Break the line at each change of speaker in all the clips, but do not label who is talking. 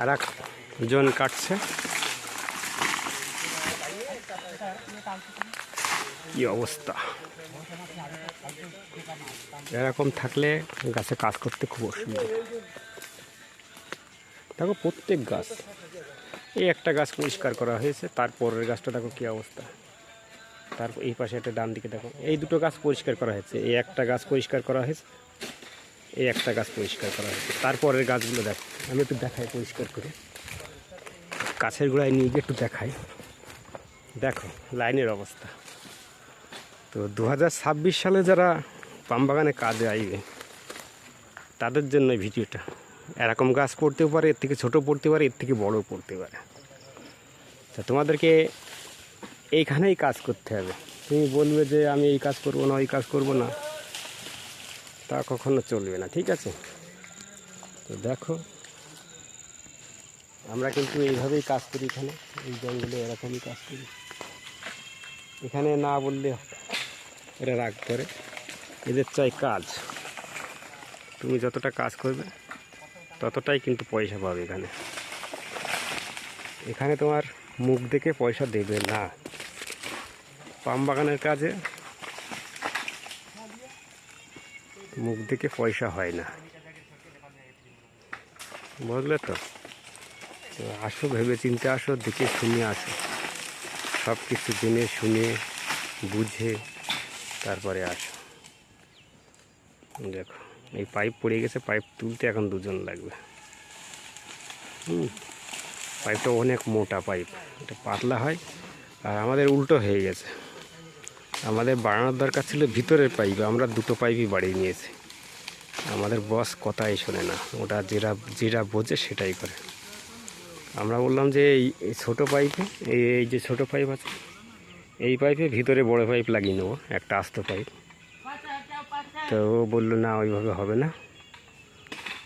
আর একজন কাটছে। কি অবস্থা! এরকম থাকলে গাছে কাজ করতে খুব অসুবিধা। দেখো প্রত্যেক গাছ, এই একটা গাছ পরিষ্কার করা হয়েছে, তারপরের গাছটা দেখো কী অবস্থা। তারপর এই পাশে একটা ডান দিকে দেখো, এই দুটো গাছ পরিষ্কার করা হয়েছে, এই একটা গাছ পরিষ্কার করা হয়েছে, এই একটা গাছ পরিষ্কার করা হয়েছে, তারপরের গাছগুলো দেখো। আমি একটু দেখাই পরিষ্কার করে, গাছের গোড়ায় নিয়ে গিয়ে একটু দেখাই। দেখো লাইনের অবস্থা। তো 2026 সালে যারা পাম বাগানে কাজে আসবে তাদের জন্য এই ভিডিওটা। এরকম গাছ পড়তেও পারে, এর থেকে ছোটো পড়তে পারে, এর থেকে বড়ও পড়তে পারে। তা তোমাদেরকে এইখানেই কাজ করতে হবে। তুমি বলবে যে আমি এই কাজ করব না, ওই কাজ করব না, তা কখনো চলবে না, ঠিক আছে? তো দেখো আমরা কিন্তু এইভাবেই কাজ করি, এখানে এই জঙ্গলে এরকমই কাজ করি। এখানে না বললে এরা রাগ করে, এদের চাই কাজ। তুমি যতটা কাজ করবে ততটাই কিন্তু পয়সা পাবে। এখানে এখানে তোমার মুখ দেখে পয়সা দেবে না। পাম বাগানের কাজে মুখ দেখে পয়সা হয় না, বুঝলে তো? আসো, ভেবে চিন্তে আসো, দেখে শুনে আসো, সব কিছু জেনে শুনে বুঝে তারপরে আসো। দেখো এই পাইপ পড়ে গেছে, পাইপ তুলতে এখন 2 জন লাগবে। পাইপটা অনেক মোটা পাইপ, এটা পাতলা হয়। আর আমাদের উল্টো হয়ে গেছে, আমাদের বাড়ানোর দরকার ছিল ভিতরের পাইপ, আমরা 2টো পাইপই বাড়িয়ে নিয়েছি। আমাদের বস কথাই শোনে না, ওটা যেটা বোঝে সেটাই করে। আমরা বললাম যে এই ছোটো পাইপে, এই যে ছোটো পাইপ আছে, এই পাইপে ভিতরে বড় পাইপ লাগিয়ে নেবো, একটা আস্ত পাইপ। তো ও বললো না, ওইভাবে হবে না,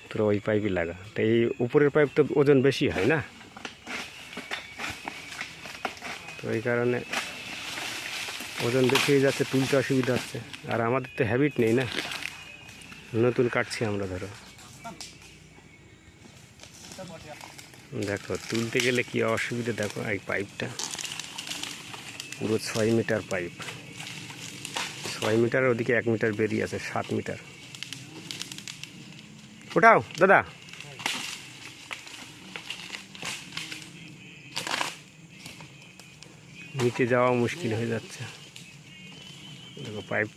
তোরা ওই পাইপই লাগা। তো এই উপরের পাইপ তো ওজন বেশি হয় না, তো এই কারণে ওজন বেশি হয়ে যাচ্ছে, তুলতে অসুবিধা হচ্ছে। আর আমাদের তো হ্যাবিট নেই না, নতুন কাটছি আমরা। ধরো দেখো তুলতে গেলে কি অসুবিধা, দেখো এই পাইপটা পুরো 6 মিটার পাইপ, 6 মিটার, ওদিকে 1 মিটার বেরিয়ে আছে, 7 মিটার। ওঠাও দাদা। নিচে যাওয়া মুশকিল হয়ে যাচ্ছে, দেখো পাইপ